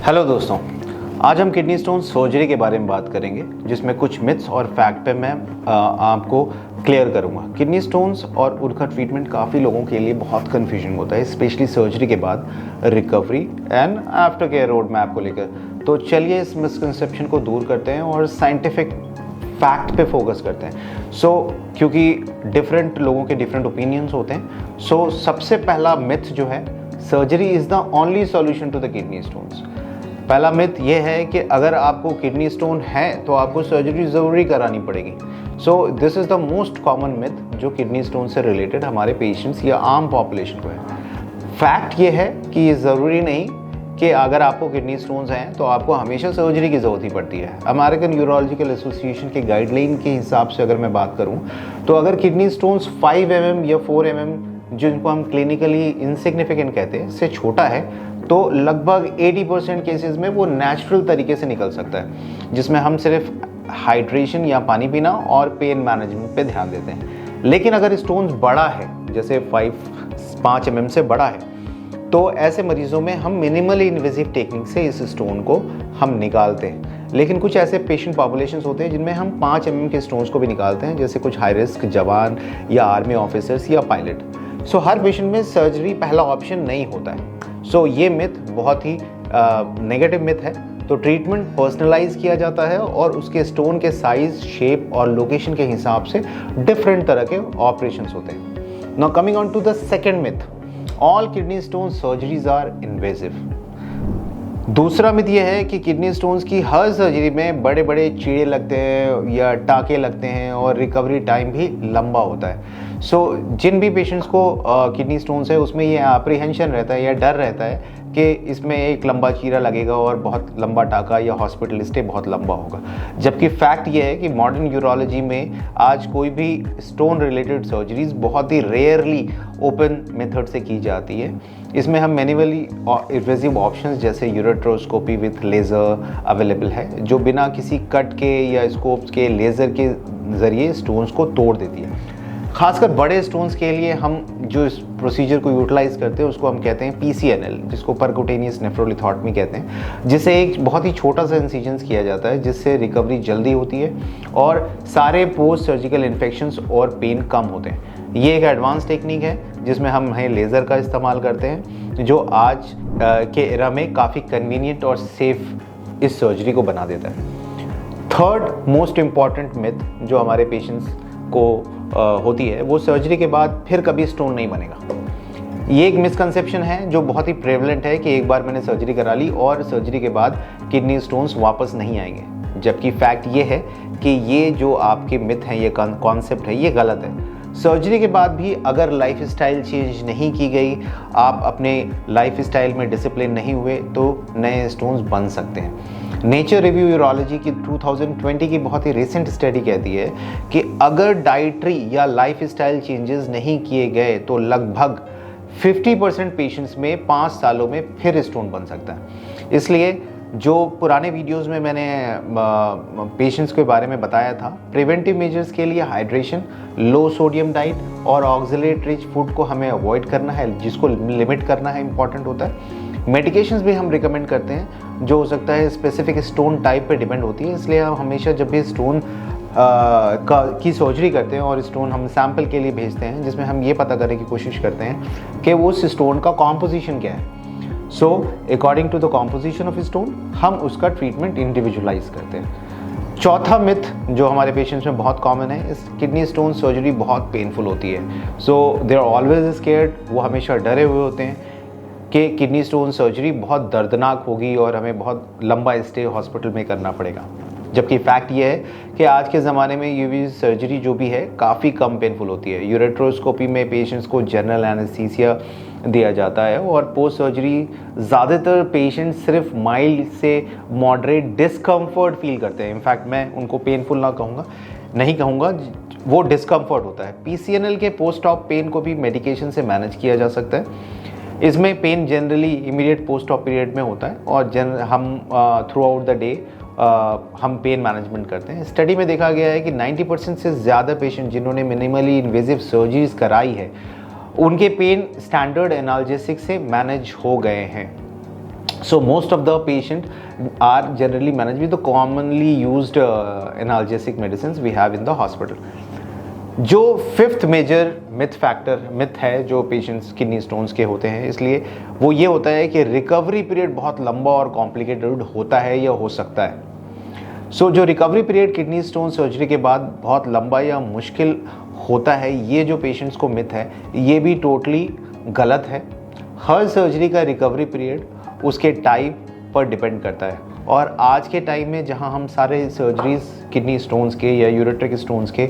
Hello दोस्तों, आज हम किडनी स्टोन सर्जरी के बारे में बात करेंगे, जिसमें कुछ मिथ्स और फैक्ट पे मैं आपको क्लियर करूंगा। किडनी स्टोन्स और उनका ट्रीटमेंट काफ़ी लोगों के लिए बहुत कन्फ्यूजन होता है, स्पेशली सर्जरी के बाद recovery and after care road map को लेकर। तो चलिए इस मिसकंसेप्शन को दूर करते हैं और साइंटिफिक फैक्ट पे फोकस करते हैं। क्योंकि डिफरेंट लोगों के डिफरेंट ओपिनियंस होते हैं। सबसे पहला मिथ जो है, surgery is the only solution to the kidney stones. पहला मिथ ये है कि अगर आपको किडनी स्टोन है तो आपको सर्जरी ज़रूरी करानी पड़ेगी। This is the most common myth जो किडनी स्टोन से रिलेटेड हमारे पेशेंट्स या आम पॉपुलेशन को है। फैक्ट ये है कि ये ज़रूरी नहीं कि अगर आपको किडनी स्टोन्स हैं तो आपको हमेशा सर्जरी की ज़रूरत ही पड़ती है। अमेरिकन यूरोलॉजिकल एसोसिएशन के गाइडलाइन के हिसाब से अगर मैं बात करूँ तो अगर किडनी स्टोन्स 5 mm या 4 mm, जिनको हम क्लिनिकली इनसिग्निफिकेंट कहते हैं, से छोटा है तो लगभग 80% केसेस में वो नेचुरल तरीके से निकल सकता है, जिसमें हम सिर्फ हाइड्रेशन या पानी पीना और पेन मैनेजमेंट पे ध्यान देते हैं। लेकिन अगर स्टोन्स बड़ा है, जैसे 5 mm से बड़ा है, तो ऐसे मरीजों में हम मिनिमली इन्वेजिव टेक्निक से इस स्टोन को हम निकालते हैं। लेकिन कुछ ऐसे पेशेंट पॉपुलेशंस होते हैं जिनमें हम 5 mm के स्टोन्स को भी निकालते हैं, जैसे कुछ हाई रिस्क जवान या आर्मी ऑफिसर्स या पायलट। हर पेशेंट में सर्जरी पहला ऑप्शन नहीं होता है। ये मिथ बहुत ही नेगेटिव मिथ है। तो ट्रीटमेंट पर्सनलाइज किया जाता है और उसके स्टोन के साइज, शेप और लोकेशन के हिसाब से डिफरेंट तरह के ऑपरेशंस होते हैं। Now coming on to the second myth, all kidney stone surgeries are invasive. दूसरा मिथ यह है कि किडनी स्टोन्स की हर सर्जरी में बड़े बड़े कीड़े लगते हैं या टाँके लगते हैं और रिकवरी टाइम भी लंबा होता है। जिन भी पेशेंट्स को किडनी स्टोन्स है उसमें ये अप्रीहेंशन रहता है या डर रहता है कि इसमें एक लंबा चीरा लगेगा और बहुत लंबा टाँका या हॉस्पिटल स्टे बहुत लंबा होगा। जबकि फैक्ट ये है कि मॉडर्न यूरोलॉजी में आज कोई भी स्टोन रिलेटेड सर्जरीज बहुत ही रेयरली ओपन मेथड से की जाती है। इसमें हम मैन्युअली इन्वेजिव ऑप्शंस जैसे यूरेट्रोस्कोपी विथ लेज़र अवेलेबल है, जो बिना किसी कट के या स्कोप्स के लेज़र के ज़रिए स्टोन्स को तोड़ देती है। खासकर बड़े स्टोन्स के लिए हम जो इस प्रोसीजर को यूटिलाइज करते हैं उसको हम कहते हैं PCNL, जिसको परक्यूटेनियस नेफ्रोलिथोटमी कहते हैं, जिससे एक बहुत ही छोटा सा इंसिजन्स किया जाता है, जिससे रिकवरी जल्दी होती है और सारे पोस्ट सर्जिकल इन्फेक्शंस और पेन कम होते हैं। ये एक एडवांस टेक्निक है जिसमें हम लेज़र का इस्तेमाल करते हैं, जो आज के एरा में काफ़ी कन्वीनियंट और सेफ इस सर्जरी को बना देता है। थर्ड मोस्ट इम्पॉर्टेंट मिथ जो हमारे पेशेंट्स को होती है, वो सर्जरी के बाद फिर कभी स्टोन नहीं बनेगा। ये एक मिसकंसेप्शन है जो बहुत ही प्रेवलेंट है कि एक बार मैंने सर्जरी करा ली और सर्जरी के बाद किडनी स्टोन्स वापस नहीं आएंगे। जबकि फैक्ट ये है कि ये जो आपके मिथ हैं, ये कॉन्सेप्ट है, ये गलत है। सर्जरी के बाद भी अगर लाइफ स्टाइल चेंज नहीं की गई, आप अपने लाइफ स्टाइल में डिसिप्लिन नहीं हुए, तो नए स्टोन्स बन सकते हैं। नेचर रिव्यू यूरोलॉजी की 2020 की बहुत ही रिसेंट स्टडी कहती है कि अगर डाइटरी या लाइफ स्टाइल चेंजेस नहीं किए गए तो लगभग 50% पेशेंट्स में 5 सालों में फिर स्टोन बन सकता है। इसलिए जो पुराने वीडियोस में मैंने पेशेंट्स के बारे में बताया था, प्रिवेंटिव मेजर्स के लिए हाइड्रेशन, लो सोडियम डाइट और ऑक्सलेट रिच फूड को हमें अवॉइड करना है, जिसको लिमिट करना है, इंपॉर्टेंट होता है। मेडिकेशंस भी हम रिकमेंड करते हैं, जो हो सकता है स्पेसिफिक स्टोन टाइप पे डिपेंड होती है। इसलिए हम हमेशा जब भी स्टोन की सर्जरी करते हैं और स्टोन हम सैंपल के लिए भेजते हैं, जिसमें हम ये पता करने की कोशिश करते हैं कि वो स्टोन का कॉम्पोजिशन क्या है। According to the composition of stone हम उसका ट्रीटमेंट इंडिविजुअलाइज करते हैं। चौथा मिथ जो हमारे पेशेंट्स में बहुत कॉमन है, इस किडनी स्टोन सर्जरी बहुत पेनफुल होती है। दे आर ऑलवेज स्केयर्ड, वो हमेशा डरे हुए होते हैं कि किडनी स्टोन सर्जरी बहुत दर्दनाक होगी और हमें बहुत लंबा स्टे हॉस्पिटल में करना पड़ेगा। जबकि फैक्ट ये है कि आज के ज़माने में ये सर्जरी जो भी है काफ़ी कम पेनफुल होती है। यूरेट्रोस्कोपी में पेशेंट्स को जनरल एनेस्थीसिया दिया जाता है और पोस्ट सर्जरी ज़्यादातर पेशेंट सिर्फ माइल्ड से मॉडरेट डिस्कम्फर्ट फील करते हैं। इनफैक्ट मैं उनको पेनफुल नहीं कहूँगा, वो डिस्कम्फर्ट होता है। PCNL के पोस्ट ऑप पेन को भी मेडिकेशन से मैनेज किया जा सकता है। इसमें pain generally immediate post op period में होता है और हम थ्रू आउट द डे हम पेन मैनेजमेंट करते हैं। स्टडी में देखा गया है कि 90% से ज़्यादा पेशेंट जिन्होंने मिनिमली इन्वेजिव सर्जरीज कराई है, उनके पेन स्टैंडर्ड एनाल्जेसिक से मैनेज हो गए हैं। So most of the patient are generally managed with the commonly used analgesic medicines we have in the hospital. जो फिफ्थ मेजर मिथ है जो पेशेंट्स किडनी स्टोन्स के होते हैं, इसलिए वो ये होता है कि रिकवरी पीरियड बहुत लंबा और कॉम्प्लिकेटेड होता है या हो सकता है। सो जो recovery period kidney stone surgery के बाद बहुत लंबा या मुश्किल होता है, ये जो पेशेंट्स को मिथ है, ये भी टोटली गलत है। हर सर्जरी का रिकवरी पीरियड उसके टाइप पर डिपेंड करता है, और आज के टाइम में जहां हम सारे सर्जरीज किडनी स्टोन्स के या यूरेट्रिक स्टोन्स के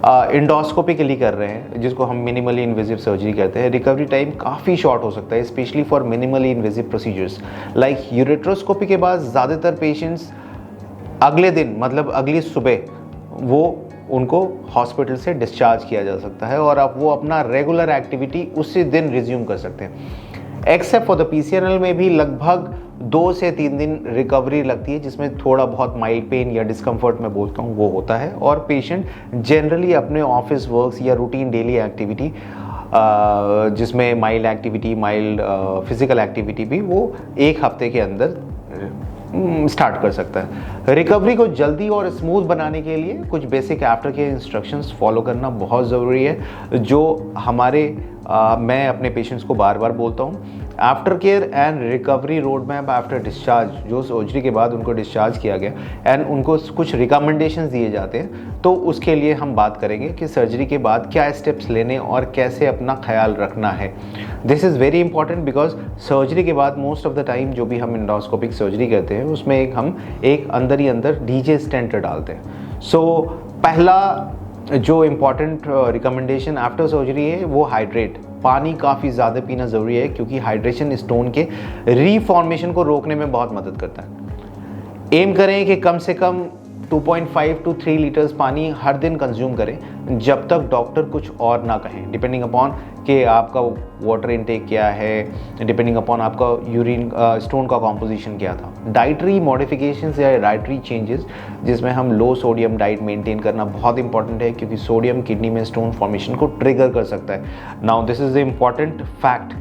इंडोस्कोपिकली कर रहे हैं, जिसको हम मिनिमली इन्वेजिव सर्जरी कहते हैं, रिकवरी टाइम काफ़ी शॉर्ट हो सकता है, specially for minimally invasive procedures like ureteroscopy के बाद ज़्यादातर पेशेंट्स अगले दिन, मतलब अगली सुबह वो उनको हॉस्पिटल से डिस्चार्ज किया जा सकता है और अब वो अपना रेगुलर एक्टिविटी उसी दिन रिज्यूम कर सकते हैं। एक्सेप्ट फॉर द PCNL में भी लगभग 2 से 3 दिन रिकवरी लगती है, जिसमें थोड़ा बहुत माइल्ड पेन या डिस्कम्फर्ट मैं बोलता हूँ वो होता है, और पेशेंट जनरली अपने ऑफिस वर्क्स या रूटीन डेली एक्टिविटी जिसमें mild activity, mild physical activity भी वो 1 हफ्ते के अंदर स्टार्ट कर सकता है। रिकवरी को जल्दी और स्मूथ बनाने के लिए कुछ basic after care instructions follow करना बहुत ज़रूरी है, जो मैं अपने पेशेंट्स को बार बार बोलता हूँ। After care and recovery road map after discharge, जो सर्जरी के बाद उनको डिस्चार्ज किया गया एंड उनको कुछ रिकमेंडेशंस दिए जाते हैं, तो उसके लिए हम बात करेंगे कि सर्जरी के बाद क्या स्टेप्स लेने और कैसे अपना ख्याल रखना है। This is very important because surgery के बाद मोस्ट ऑफ द टाइम जो भी हम इंडोस्कोपिक सर्जरी करते हैं उसमें हम एक अंदर ही अंदर DJ स्टेंट डालते हैं। सो पहला जो इम्पॉर्टेंट रिकमेंडेशन आफ्टर सर्जरी है वो हाइड्रेट, पानी काफ़ी ज़्यादा पीना ज़रूरी है, क्योंकि हाइड्रेशन स्टोन के रीफॉर्मेशन को रोकने में बहुत मदद करता है। एम करें कि कम से कम 2.5 to 3 लीटर्स पानी हर दिन कंज्यूम करें, जब तक डॉक्टर कुछ और ना कहें, डिपेंडिंग अपॉन कि आपका वाटर इनटेक क्या है, डिपेंडिंग अपॉन आपका यूरिन स्टोन का कॉम्पोजिशन क्या था। डाइटरी मॉडिफिकेशंस या डाइटरी चेंजेस, जिसमें हम लो सोडियम डाइट मेंटेन करना बहुत इंपॉर्टेंट है, क्योंकि सोडियम किडनी में स्टोन फॉर्मेशन को ट्रिगर कर सकता है। Now this is the important fact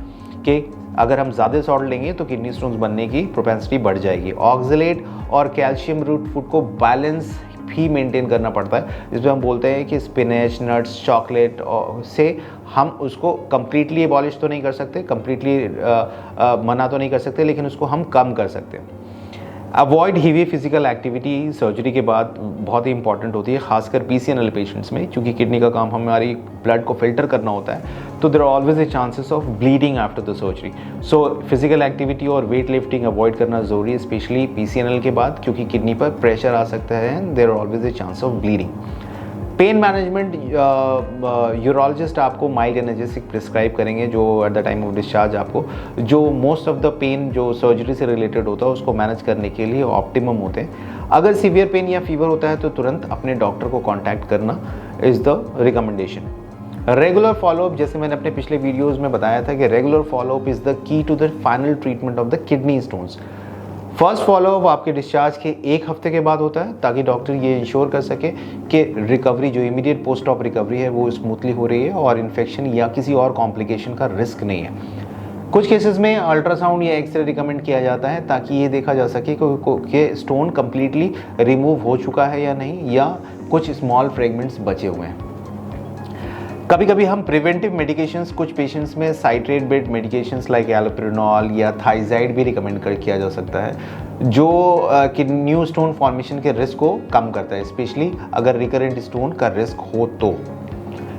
कि अगर हम ज़्यादा सॉल्ट लेंगे तो किडनी स्टोन्स बनने की प्रोपेंसिटी बढ़ जाएगी। ऑक्सलेट और कैल्शियम रूट फूड को बैलेंस भी मेंटेन करना पड़ता है, जिसमें हम बोलते हैं कि स्पिनच, नट्स, चॉकलेट से हम उसको कम्प्लीटली एबॉलिश तो नहीं कर सकते, कम्प्लीटली मना तो नहीं कर सकते, लेकिन उसको हम कम कर सकते हैं। Avoid heavy physical activity surgery के बाद बहुत ही इंपॉर्टेंट होती है, खासकर PCNL पेशेंट्स में, क्योंकि किडनी का काम हमारी ब्लड को फिल्टर करना होता है, तो there are always a chances of bleeding after the surgery. So physical activity और वेट लिफ्टिंग अवॉइड करना ज़रूरी है, स्पेशली PCNL के बाद, क्योंकि किडनी पर प्रेशर आ सकता है and there are always a chance of bleeding. Pain management, urologist आपको माइल्ड एनाल्जेसिक प्रिस्क्राइब करेंगे, जो at the time of discharge आपको जो मोस्ट ऑफ द पेन जो सर्जरी से रिलेटेड होता है उसको मैनेज करने के लिए ऑप्टिमम होते हैं। अगर सीवियर पेन या फीवर होता है तो तुरंत अपने डॉक्टर को कॉन्टैक्ट करना is the recommendation. Regular follow up, जैसे मैंने अपने पिछले वीडियोज़ में बताया था कि regular follow up is the key to the final treatment of the kidney stones. First follow up आपके डिस्चार्ज के 1 हफ्ते के बाद होता है, ताकि डॉक्टर ये इंश्योर कर सके कि रिकवरी जो इमीडिएट पोस्ट ऑप रिकवरी है वो स्मूथली हो रही है और इन्फेक्शन या किसी और कॉम्प्लिकेशन का रिस्क नहीं है। कुछ केसेस में अल्ट्रासाउंड या एक्सरे रिकमेंड किया जाता है, ताकि ये देखा जा सके कि स्टोन कम्प्लीटली रिमूव हो चुका है या नहीं, या कुछ स्मॉल फ्रेगमेंट्स बचे हुए हैं। कभी कभी हम प्रिवेंटिव मेडिकेशंस, कुछ पेशेंट्स में साइट्रेट बेस्ड मेडिकेशंस लाइक एलोप्रिनॉल या थाइजाइड भी रिकमेंड किया जा सकता है, जो न्यू स्टोन फॉर्मेशन के रिस्क को कम करता है, स्पेशली अगर रिकरेंट स्टोन का रिस्क हो तो।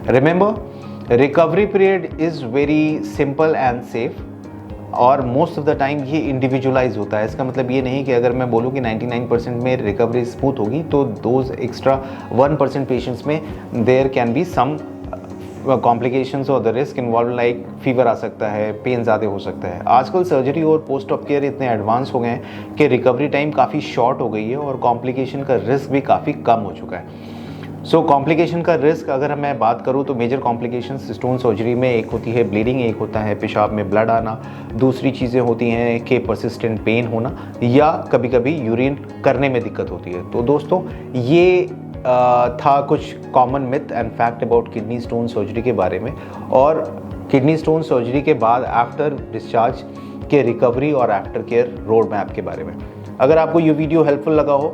Remember, recovery period is very simple and safe, और मोस्ट ऑफ द टाइम ये इंडिविजुअलाइज होता है। इसका मतलब ये नहीं कि अगर मैं बोलूँ कि 99% में रिकवरी स्मूथ होगी, तो दोज एक्स्ट्रा 1% पेशेंट्स में there can be some complications और the risk involve, like fever आ सकता है, पेन ज़्यादा हो सकता है। आजकल सर्जरी और पोस्ट ऑप केयर इतने एडवांस हो गए हैं कि रिकवरी टाइम काफ़ी शॉर्ट हो गई है और कॉम्प्लिकेशन का रिस्क भी काफ़ी कम हो चुका है। सो कॉम्प्लिकेशन का रिस्क अगर मैं बात करूँ तो मेजर कॉम्प्लिकेशंस स्टोन सर्जरी में एक होती है ब्लीडिंग, एक होता है पेशाब में ब्लड आना, दूसरी चीज़ें होती हैं कि परसिस्टेंट पेन होना, या कभी कभी यूरिन करने में दिक्कत होती है। तो दोस्तों, ये था कुछ common myth and fact about kidney stone surgery के बारे में। और किडनी स्टोन सर्जरी के बाद आफ्टर डिस्चार्ज के रिकवरी और आफ्टर केयर रोड मैप के बारे में। अगर आपको ये वीडियो हेल्पफुल लगा हो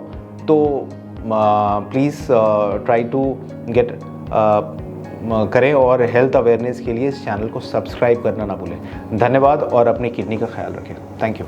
तो प्लीज़ ट्राई टू गेट करें और हेल्थ अवेयरनेस के लिए इस चैनल को सब्सक्राइब करना ना भूलें। धन्यवाद और अपनी किडनी का ख्याल रखें। Thank you.